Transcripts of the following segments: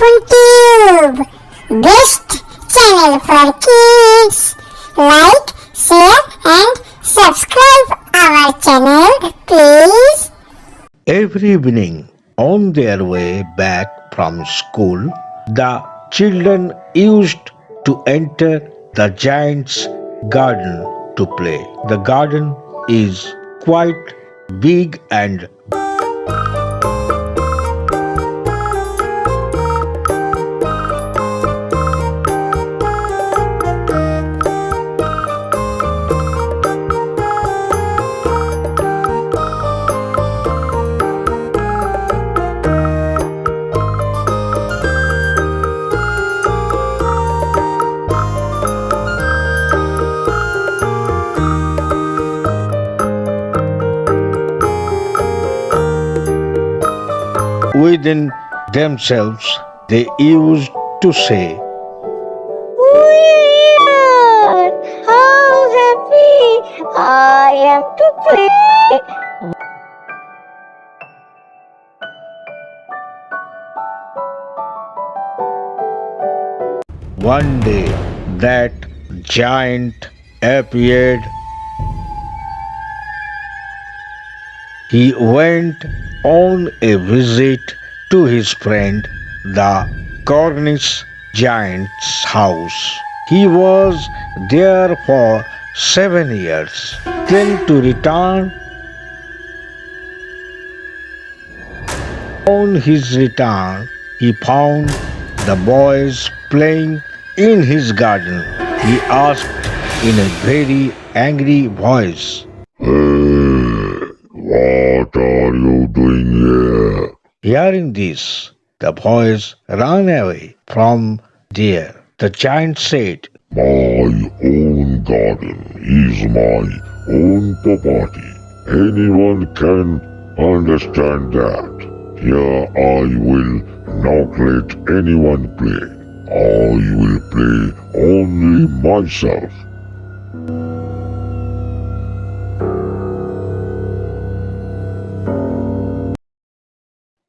Lampoon Tube, best channel for kids. Like, share and subscribe our channel, please. Every evening, on their way back from school, the children used to enter the giant's garden to play. The garden is quite big and within themselves they used to say, We are how happy I am to play. one day that giant appeared. He went on a visit to his friend, the Cornish giant's house. He was there for 7 years. Then to return, on his return, he found the boys playing in his garden. He asked in a very angry voice, What are you doing here? Hearing this, the boys ran away from there. The giant said, My own garden is my own property. Anyone can understand that. Here I will not let anyone play. I will play only myself.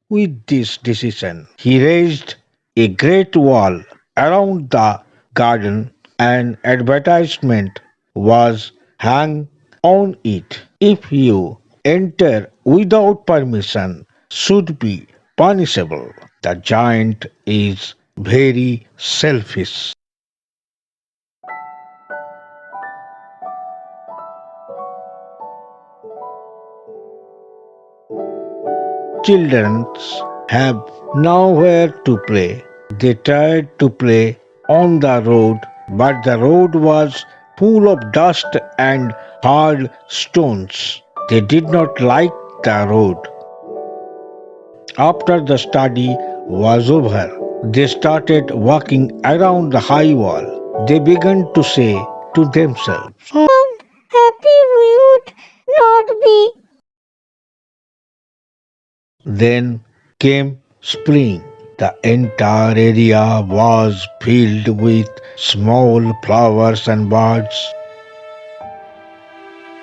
With this decision, he raised a great wall around the garden. An advertisement was hung on it. If you enter without permission, should be punishable. The giant is very selfish. Children have nowhere to play. They tried to play on the road, but the road was full of dust and hard stones. They did not like the road. After the study was over, they started walking around the high wall. They began to say to themselves, How happy we would not be. Then came spring. The entire area was filled with small flowers and birds.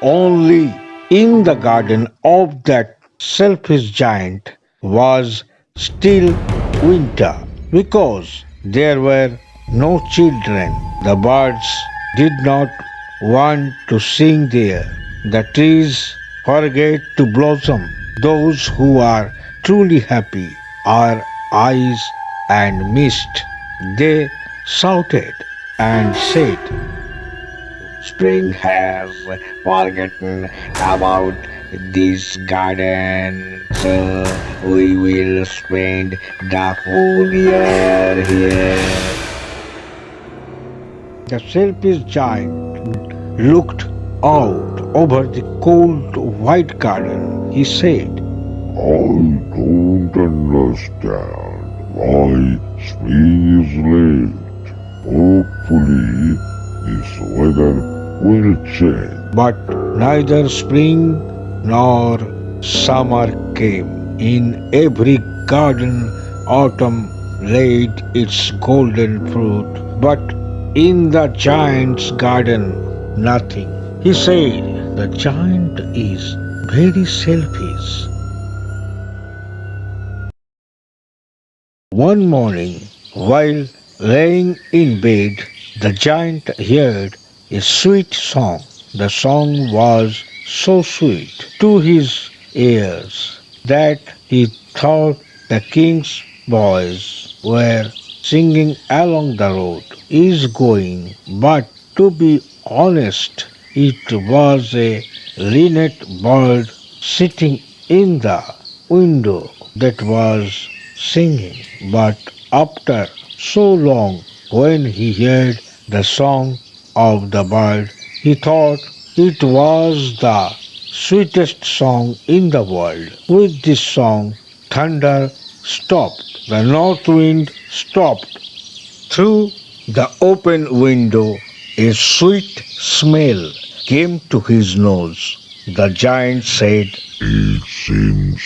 Only in the garden of that selfish giant was still winter because there were no children. The birds did not want to sing there. The trees forget to blossom. Those who are truly happy are ice and mist. They shouted and said, Spring has forgotten about this garden, so we will spend the full year here. The selfish giant looked out over the cold white garden. He said, I don't understand why spring is late. Hopefully, this weather will change. But neither spring nor summer came. In every garden, autumn laid its golden fruit. But in the giant's garden, nothing. He said, the giant is very selfish. One morning, while laying in bed, the giant heard a sweet song. The song was so sweet to his ears that he thought the king's boys were singing along the road. Is going, but to be honest, it was a linnet bird sitting in the window that was singing. But after so long, when he heard the song of the bird, he thought it was the sweetest song in the world. With this song, thunder stopped, the north wind stopped. Through the open window, a sweet smell came to his nose. The giant said, It seems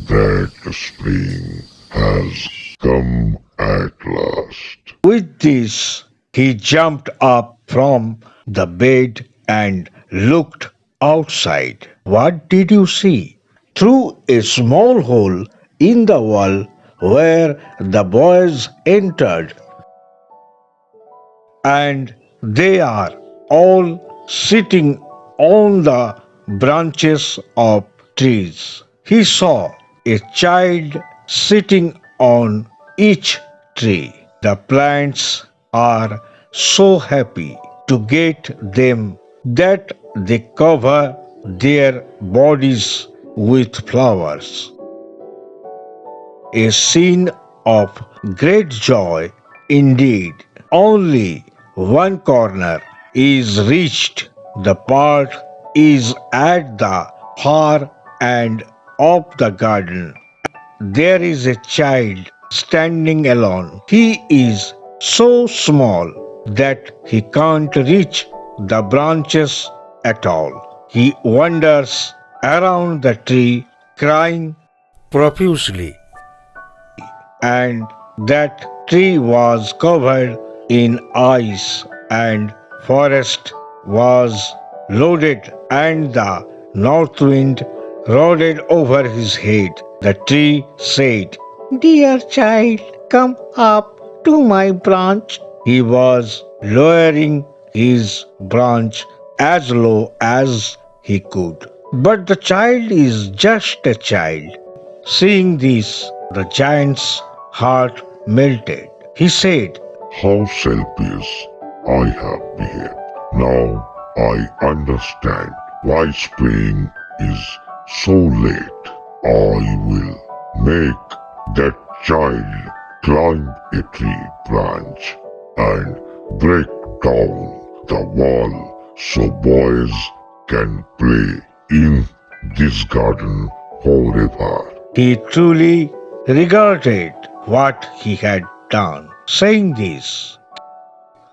that spring has come at last. With this, he jumped up from the bed and looked outside. What did you see? Through a small hole in the wall where the boys entered, and they are all sitting on the branches of trees. He saw a child sitting on each tree. The plants are so happy to get them that they cover their bodies with flowers. A scene of great joy indeed. Only one corner is reached. The part is at the far end of the garden. There is a child standing alone. He is so small that he can't reach the branches at all. He wanders around the tree crying profusely, and that tree was covered in ice, and forest was loaded, and the north wind rode over his head. The tree said, "Dear child, come up to my branch." He was lowering his branch as low as he could. But the child is just a child. Seeing this, the giant's heart melted. He said, How selfish I have behaved. Now I understand why spring is so late. I will make that child climb a tree branch and break down the wall so boys can play in this garden forever. he truly regretted what he had done. Saying this,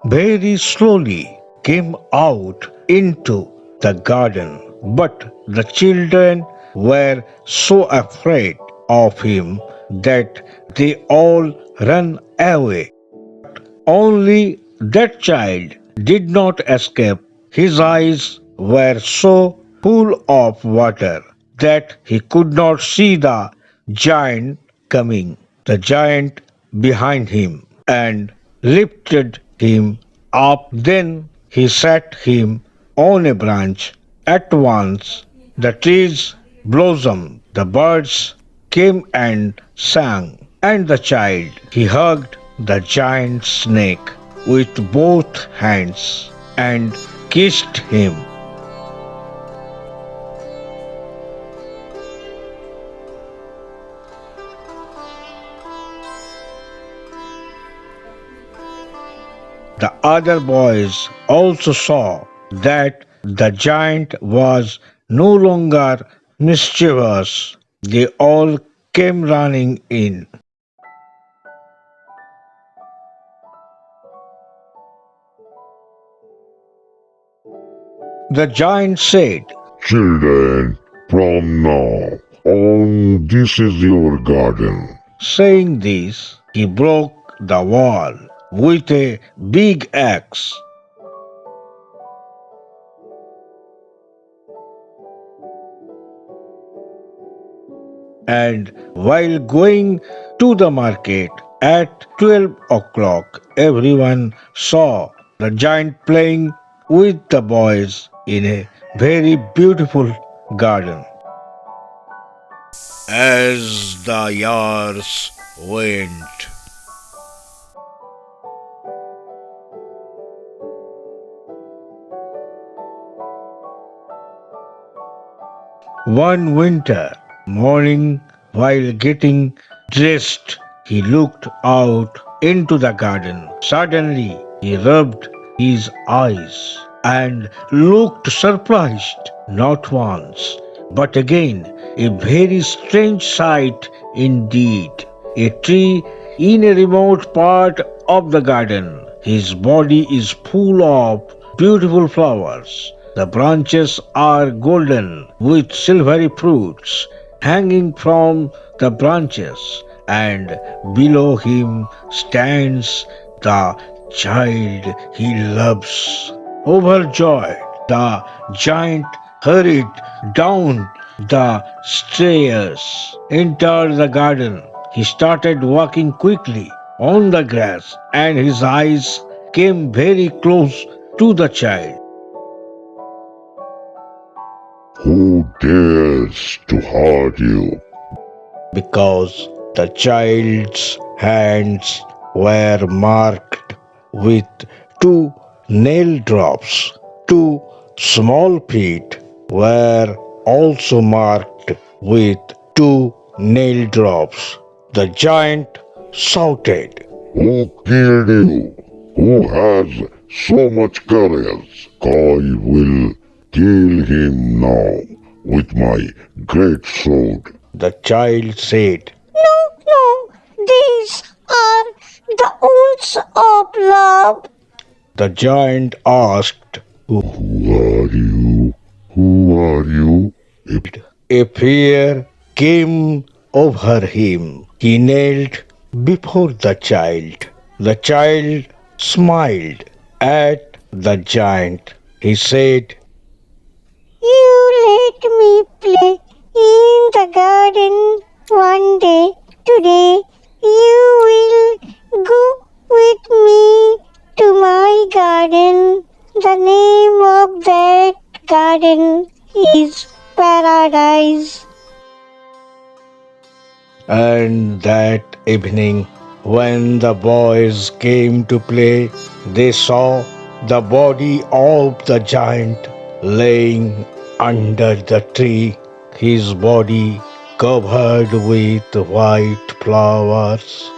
very slowly came out into the garden, but the children were so afraid of him that they all ran away. Only that child did not escape. His eyes were so full of water that he could not see the giant coming. The giant behind him and lifted him up. Then he set him on a branch. At once the trees blossomed, the birds came and sang, and the child he hugged the giant's neck with both hands and kissed him. The other boys also saw that the giant was no longer mischievous. They all came running in. The giant said, Children, from now on, this is your garden. saying this, he broke the wall with a big axe. And while going to the market at 12 o'clock, everyone saw the giant playing with the boys in a very beautiful garden. As the years went, one winter morning, while getting dressed, he looked out into the garden. Suddenly, he rubbed his eyes and looked surprised, not once, but again. A very strange sight indeed. A tree in a remote part of the garden. His body is full of beautiful flowers. The branches are golden with silvery fruits hanging from the branches, and below him stands the child he loves. Overjoyed, the giant hurried down the stairs, entered the garden. He started walking quickly on the grass, and his eyes came very close to the child. Who dares to hurt you? Because the child's hands were marked with two nail drops. Two small feet were also marked with two nail drops. The giant shouted. Who killed you? Who has so much courage? I will kill him now with my great sword. The child said, No, these are the wounds of love. The giant asked, Who are you? Who are you? A fear came over him. He knelt before the child. The child smiled at the giant. He said, You let me play in the garden one day. Today you will go with me to my garden. The name of that garden is Paradise. And that evening, when the boys came to play, they saw the body of the giant laying under the tree, his body covered with white flowers.